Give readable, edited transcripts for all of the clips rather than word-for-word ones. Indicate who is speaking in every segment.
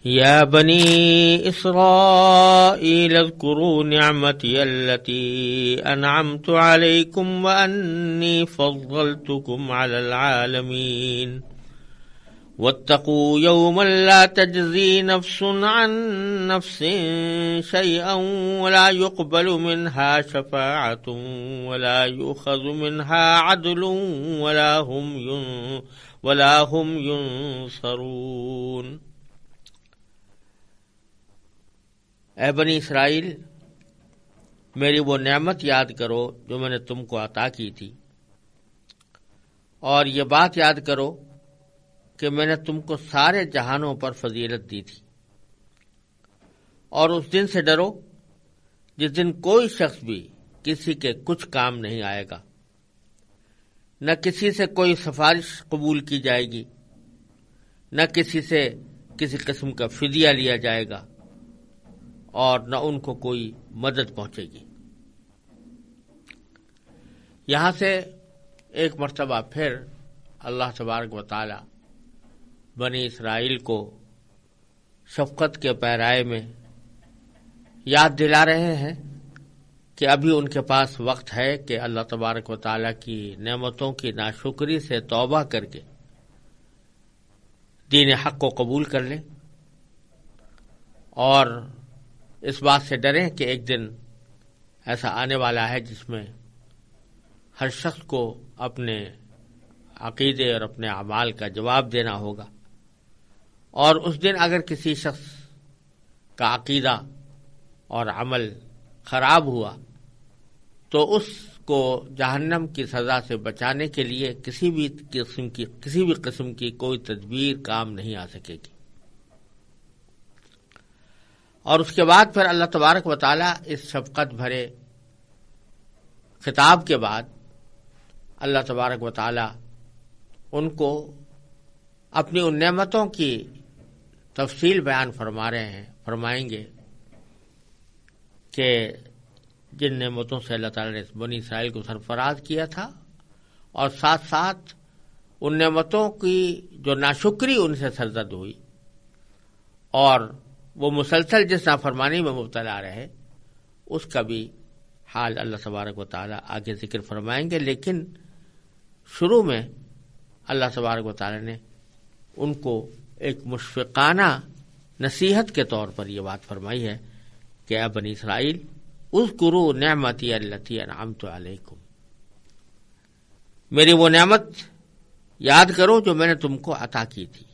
Speaker 1: يا بني إسرائيل اذكروا نعمتي التي أنعمت عليكم وأني فضلتكم على العالمين واتقوا يوما لا تجزي نفس عن نفس شيئا ولا يقبل منها شفاعة ولا يؤخذ منها عدل ولا هم ينصرون۔ اے بنی اسرائیل، میری وہ نعمت یاد کرو جو میں نے تم کو عطا کی تھی، اور یہ بات یاد کرو کہ میں نے تم کو سارے جہانوں پر فضیلت دی تھی، اور اس دن سے ڈرو جس دن کوئی شخص بھی کسی کے کچھ کام نہیں آئے گا، نہ کسی سے کوئی سفارش قبول کی جائے گی، نہ کسی سے کسی قسم کا فدیہ لیا جائے گا، اور نہ ان کو کوئی مدد پہنچے گی۔ یہاں سے ایک مرتبہ پھر اللہ تبارک و تعالی بنی اسرائیل کو شفقت کے پیرائے میں یاد دلا رہے ہیں کہ ابھی ان کے پاس وقت ہے کہ اللہ تبارک و تعالی کی نعمتوں کی ناشکری سے توبہ کر کے دین حق کو قبول کر لیں، اور اس بات سے ڈریں کہ ایک دن ایسا آنے والا ہے جس میں ہر شخص کو اپنے عقیدے اور اپنے اعمال کا جواب دینا ہوگا، اور اس دن اگر کسی شخص کا عقیدہ اور عمل خراب ہوا تو اس کو جہنم کی سزا سے بچانے کے لیے کسی بھی قسم کی کوئی تدبیر کام نہیں آ سکے گی۔ اور اس کے بعد پھر اللہ تبارک و تعالی اس شفقت بھرے خطاب کے بعد اللہ تبارک و تعالی ان کو اپنی ان نعمتوں کی تفصیل بیان فرمائیں گے کہ جن نعمتوں سے اللہ تعالی نے بنی اسرائیل کو سرفراز کیا تھا، اور ساتھ ساتھ ان نعمتوں کی جو ناشکری ان سے سرزد ہوئی اور وہ مسلسل جس نافرمانی میں مبتلا رہے، اس کا بھی حال اللہ تبارک و تعالی آگے ذکر فرمائیں گے۔ لیکن شروع میں اللہ تبارک و تعالی نے ان کو ایک مشفقانہ نصیحت کے طور پر یہ بات فرمائی ہے کہ اے بنی اسرائیل اذکروا نعمتی التی انعمت علیکم، میری وہ نعمت یاد کرو جو میں نے تم کو عطا کی تھی،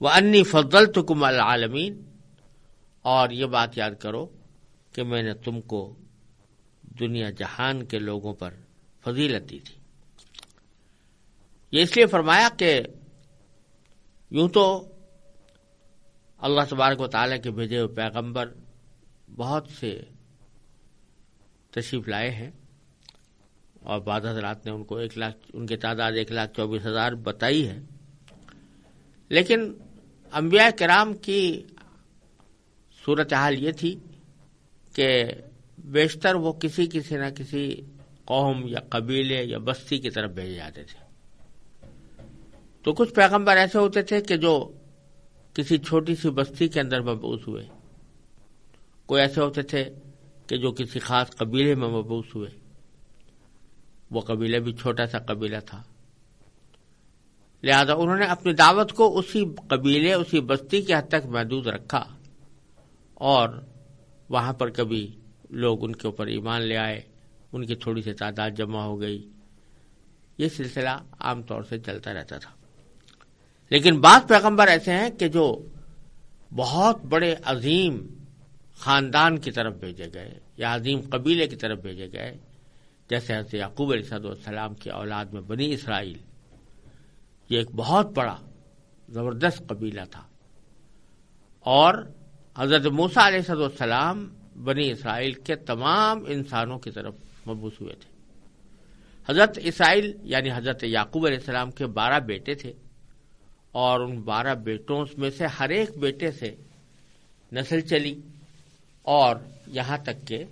Speaker 1: وَأَنِّي فَضَّلْتُكُمْ عَلَى الْعَالَمِينَ، اور یہ بات یاد کرو کہ میں نے تم کو دنیا جہان کے لوگوں پر فضیلت دی تھی۔ یہ اس لیے فرمایا کہ یوں تو اللہ تبارک و تعالیٰ کے بھیجے ہوئے پیغمبر بہت سے تشریف لائے ہیں، اور بعض حضرات نے ان کی تعداد 1,24,000 بتائی ہے، لیکن انبیاء کرام کی صورتحال یہ تھی کہ بیشتر وہ کسی نہ کسی قوم یا قبیلے یا بستی کی طرف بھیجے جاتے تھے۔ تو کچھ پیغمبر ایسے ہوتے تھے کہ جو کسی چھوٹی سی بستی کے اندر مبعوث ہوئے، کوئی ایسے ہوتے تھے کہ جو کسی خاص قبیلے میں مبعوث ہوئے، وہ قبیلہ بھی چھوٹا سا قبیلہ تھا، لہذا انہوں نے اپنی دعوت کو اسی قبیلے اسی بستی کے حد تک محدود رکھا، اور وہاں پر کبھی لوگ ان کے اوپر ایمان لے آئے، ان کی تھوڑی سی تعداد جمع ہو گئی، یہ سلسلہ عام طور سے چلتا رہتا تھا۔ لیکن بعض پیغمبر ایسے ہیں کہ جو بہت بڑے عظیم خاندان کی طرف بھیجے گئے یا عظیم قبیلے کی طرف بھیجے گئے، جیسے حضرت یعقوب علیہ السلام کی اولاد میں بنی اسرائیل، یہ ایک بہت بڑا زبردست قبیلہ تھا، اور حضرت موسیٰ علیہ السلام بنی اسرائیل کے تمام انسانوں کی طرف مبعوث ہوئے تھے۔ حضرت اسرائیل یعنی حضرت یعقوب علیہ السلام کے 12 بیٹے تھے، اور ان 12 بیٹوں میں سے ہر ایک بیٹے سے نسل چلی، اور یہاں تک کہ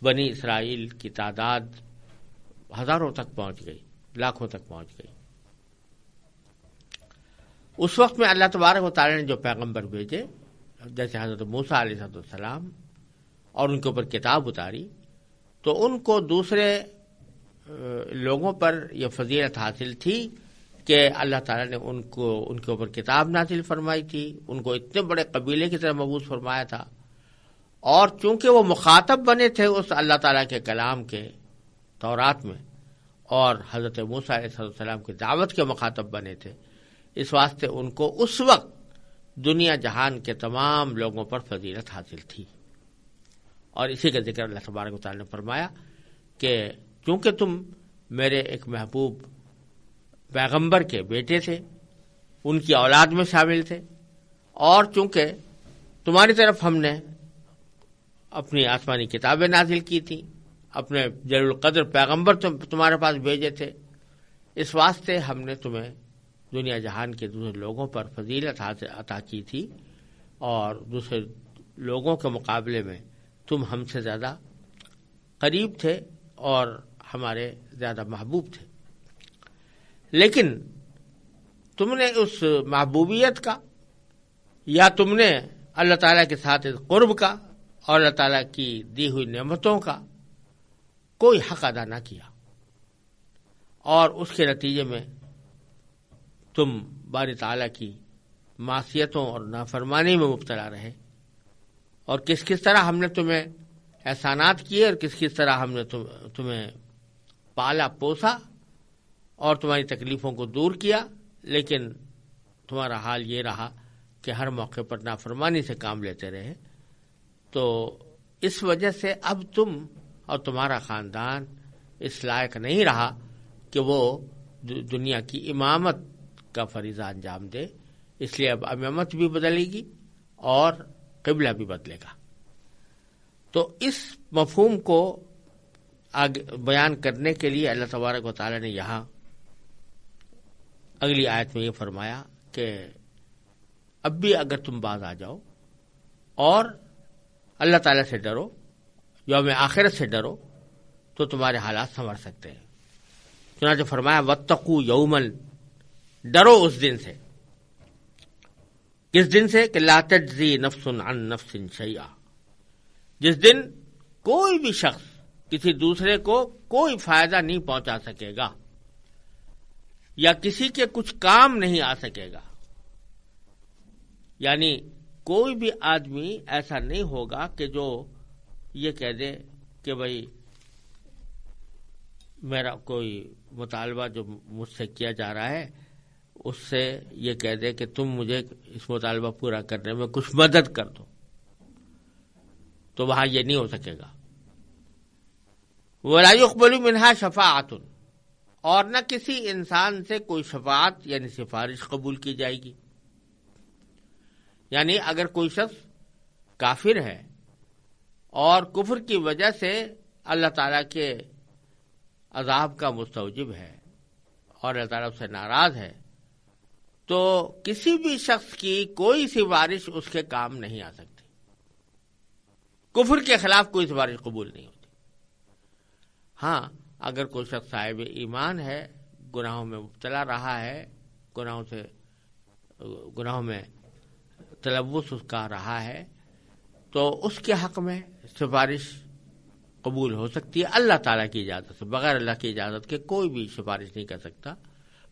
Speaker 1: بنی اسرائیل کی تعداد ہزاروں تک پہنچ گئی، لاکھوں تک پہنچ گئی۔ اس وقت میں اللہ تبارک و تعالی نے جو پیغمبر بھیجے جیسے حضرت موسیٰ علیہ السلام اور ان کے اوپر کتاب اتاری، تو ان کو دوسرے لوگوں پر یہ فضیلت حاصل تھی کہ اللہ تعالیٰ نے ان کے اوپر کتاب نازل فرمائی تھی، ان کو اتنے بڑے قبیلے کی طرح مبعوث فرمایا تھا، اور چونکہ وہ مخاطب بنے تھے اس اللہ تعالیٰ کے کلام کے تورات میں، اور حضرت موسیٰ علیہ السلام کی دعوت کے مخاطب بنے تھے، اس واسطے ان کو اس وقت دنیا جہان کے تمام لوگوں پر فضیلت حاصل تھی۔ اور اسی کا ذکر اللہ تبارک و تعالیٰ نے فرمایا کہ چونکہ تم میرے ایک محبوب پیغمبر کے بیٹے تھے، ان کی اولاد میں شامل تھے، اور چونکہ تمہاری طرف ہم نے اپنی آسمانی کتابیں نازل کی تھیں، اپنے جلیل القدر پیغمبر تمہارے پاس بھیجے تھے، اس واسطے ہم نے تمہیں دنیا جہان کے دوسرے لوگوں پر فضیلت عطا کی تھی، اور دوسرے لوگوں کے مقابلے میں تم ہم سے زیادہ قریب تھے اور ہمارے زیادہ محبوب تھے۔ لیکن تم نے اس محبوبیت کا یا تم نے اللہ تعالیٰ کے ساتھ قرب کا اور اللہ تعالیٰ کی دی ہوئی نعمتوں کا کوئی حق ادا نہ کیا، اور اس کے نتیجے میں تم باری تعالیٰ کی معصیتوں اور نافرمانی میں مبتلا رہے، اور کس طرح ہم نے تمہیں احسانات کیے اور کس طرح ہم نے تمہیں پالا پوسا اور تمہاری تکلیفوں کو دور کیا، لیکن تمہارا حال یہ رہا کہ ہر موقع پر نافرمانی سے کام لیتے رہے۔ تو اس وجہ سے اب تم اور تمہارا خاندان اس لائق نہیں رہا کہ وہ دنیا کی امامت کا فریضہ انجام دے، اس لیے اب امامت بھی بدلے گی اور قبلہ بھی بدلے گا۔ تو اس مفہوم کو بیان کرنے کے لیے اللہ تبارک و تعالی نے یہاں اگلی آیت میں یہ فرمایا کہ اب بھی اگر تم باز آ جاؤ اور اللہ تعالیٰ سے ڈرو، یوم آخرت سے ڈرو، تو تمہارے حالات سنور سکتے ہیں۔ چنانچہ فرمایا واتقوا یوما، ڈرو اس دن سے۔ کس دن سے؟ کہ لا تجزی نفس عن نفس شیئا، جس دن کوئی بھی شخص کسی دوسرے کو کوئی فائدہ نہیں پہنچا سکے گا یا کسی کے کچھ کام نہیں آ سکے گا، یعنی کوئی بھی آدمی ایسا نہیں ہوگا کہ جو یہ کہہ دے کہ بھئی میرا کوئی مطالبہ جو مجھ سے کیا جا رہا ہے اس سے یہ کہہ دے کہ تم مجھے اس مطالبہ پورا کرنے میں کچھ مدد کر دو، تو وہاں یہ نہیں ہو سکے گا۔ وَلَا يُقْبَلُ مِنْهَا شَفَاعَةٌ، اور نہ کسی انسان سے کوئی شفاعت یعنی سفارش قبول کی جائے گی۔ یعنی اگر کوئی شخص کافر ہے اور کفر کی وجہ سے اللہ تعالیٰ کے عذاب کا مستوجب ہے اور اللہ تعالیٰ اس سے ناراض ہے، تو کسی بھی شخص کی کوئی سفارش اس کے کام نہیں آ سکتی۔ کفر کے خلاف کوئی سفارش قبول نہیں ہوتی۔ ہاں، اگر کوئی شخص صاحب ایمان ہے، گناہوں میں مبتلا رہا ہے، گناہوں میں تلوث اس کا رہا ہے، تو اس کے حق میں سفارش قبول ہو سکتی ہے اللہ تعالیٰ کی اجازت سے۔ بغیر اللہ کی اجازت کے کوئی بھی سفارش نہیں کر سکتا۔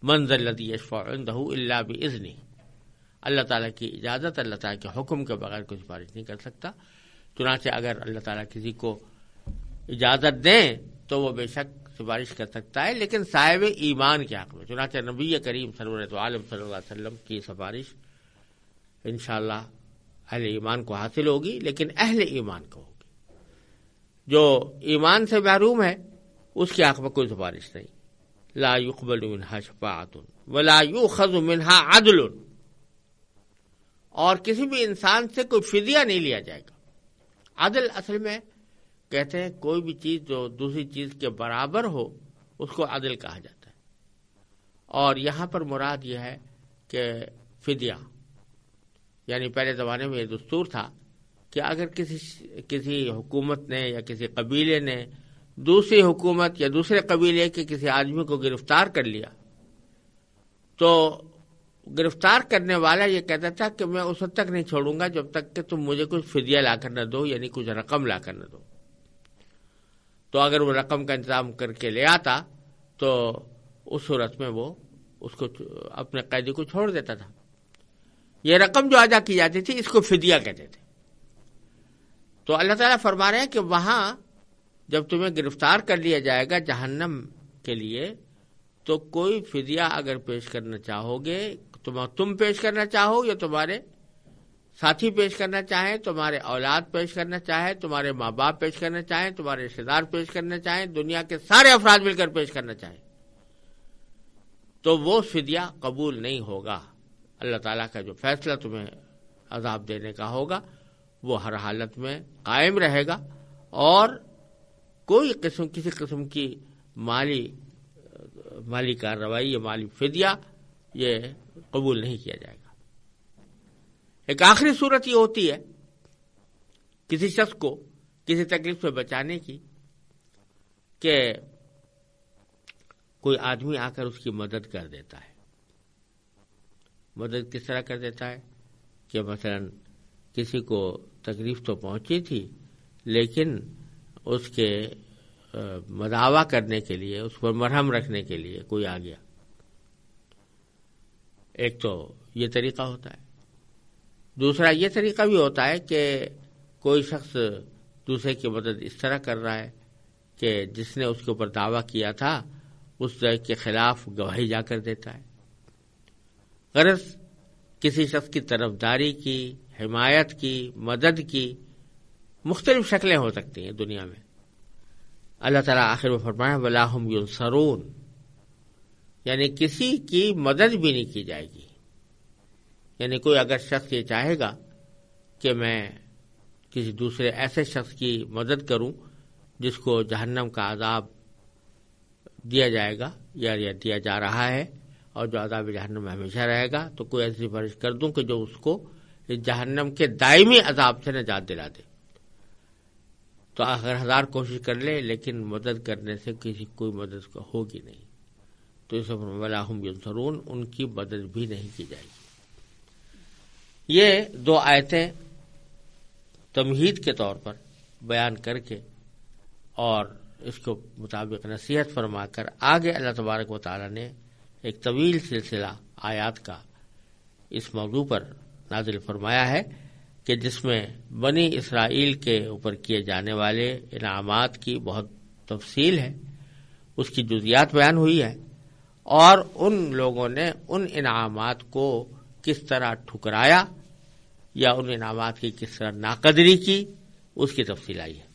Speaker 1: من ذا الذی یشفع عنده الا باذنہ، اللہ تعالیٰ کی اجازت، اللہ تعالیٰ کے حکم کے بغیر کوئی سفارش نہیں کر سکتا۔ چنانچہ اگر اللہ تعالیٰ کسی کو اجازت دیں تو وہ بے شک سفارش کر سکتا ہے، لیکن صاحب ایمان کے حق میں۔ چنانچہ نبی کریم صلی اللہ علیہ وسلم کی سفارش انشاءاللہ اہل ایمان کو حاصل ہوگی، لیکن اہل ایمان کو ہوگی۔ جو ایمان سے محروم ہے اس کے حق میں کوئی سفارش نہیں۔ لا يقبل منها شفاعة ولا يؤخذ منها عدل، اور کسی بھی انسان سے کوئی فدیہ نہیں لیا جائے گا۔ عدل اصل میں کہتے ہیں کوئی بھی چیز جو دوسری چیز کے برابر ہو اس کو عدل کہا جاتا ہے، اور یہاں پر مراد یہ ہے کہ فدیہ، یعنی پہلے زمانے میں یہ دستور تھا کہ اگر کسی حکومت نے یا کسی قبیلے نے دوسری حکومت یا دوسرے قبیلے کے کسی آدمی کو گرفتار کر لیا تو گرفتار کرنے والا یہ کہتا تھا کہ میں اس وقت تک نہیں چھوڑوں گا جب تک کہ تم مجھے کچھ فدیہ لا کر نہ دو، یعنی کچھ رقم لا کر نہ دو۔ تو اگر وہ رقم کا انتظام کر کے لے آتا تو اس صورت میں وہ اس کو اپنے قیدی کو چھوڑ دیتا تھا۔ یہ رقم جو ادا کی جاتی تھی اس کو فدیہ کہتے تھے۔ تو اللہ تعالیٰ فرما رہے ہیں کہ وہاں جب تمہیں گرفتار کر لیا جائے گا جہنم کے لیے تو کوئی فدیہ اگر پیش کرنا چاہو گے، تم پیش کرنا چاہو یا تمہارے ساتھی پیش کرنا چاہیں، تمہارے اولاد پیش کرنا چاہیں، تمہارے ماں باپ پیش کرنا چاہیں، تمہارے رشتے دار پیش کرنا چاہیں، دنیا کے سارے افراد مل کر پیش کرنا چاہیں، تو وہ فدیہ قبول نہیں ہوگا۔ اللہ تعالیٰ کا جو فیصلہ تمہیں عذاب دینے کا ہوگا وہ ہر حالت میں قائم رہے گا، اور کسی قسم کی مالی کارروائی یا مالی فدیہ یہ قبول نہیں کیا جائے گا۔ ایک آخری صورت یہ ہوتی ہے کسی شخص کو کسی تکلیف سے بچانے کی کہ کوئی آدمی آ کر اس کی مدد کر دیتا ہے۔ مدد کس طرح کر دیتا ہے کہ مثلا کسی کو تکلیف تو پہنچی تھی لیکن اس کے مداوا کرنے کے لیے، اس پر مرہم رکھنے کے لیے کوئی آ گیا۔ ایک تو یہ طریقہ ہوتا ہے، دوسرا یہ طریقہ بھی ہوتا ہے کہ کوئی شخص دوسرے کی مدد اس طرح کر رہا ہے کہ جس نے اس کے اوپر دعویٰ کیا تھا اس کے خلاف گواہی جا کر دیتا ہے۔ غرض کسی شخص کی طرفداری کی، حمایت کی، مدد کی مختلف شکلیں ہو سکتی ہیں دنیا میں۔ اللہ تعالیٰ آخر میں فرمایا وَلَا هُمْ يُنصَرُونَ، یعنی کسی کی مدد بھی نہیں کی جائے گی۔ یعنی کوئی اگر شخص یہ چاہے گا کہ میں کسی دوسرے ایسے شخص کی مدد کروں جس کو جہنم کا عذاب دیا جائے گا یا دیا جا رہا ہے اور جو عذاب جہنم میں ہمیشہ رہے گا، تو کوئی ایسی سفارش کر دوں کہ جو اس کو جہنم کے دائمی عذاب سے نجات دلا دے، تو اگر 1000 کوشش کر لے لیکن مدد کرنے سے کوئی مدد ہوگی نہیں، تو اس وَلَا هُمْ يُنصَرُونَ، ان کی مدد بھی نہیں کی جائے گی۔ یہ 2 آیتیں تمہید کے طور پر بیان کر کے اور اس کے مطابق نصیحت فرما کر آگے اللہ تبارک و تعالیٰ نے ایک طویل سلسلہ آیات کا اس موضوع پر نازل فرمایا ہے کہ جس میں بنی اسرائیل کے اوپر کیے جانے والے انعامات کی بہت تفصیل ہے، اس کی جزیات بیان ہوئی ہے، اور ان لوگوں نے ان انعامات کو کس طرح ٹھکرایا یا ان انعامات کی کس طرح ناقدری کی اس کی تفصیل آئی ہے۔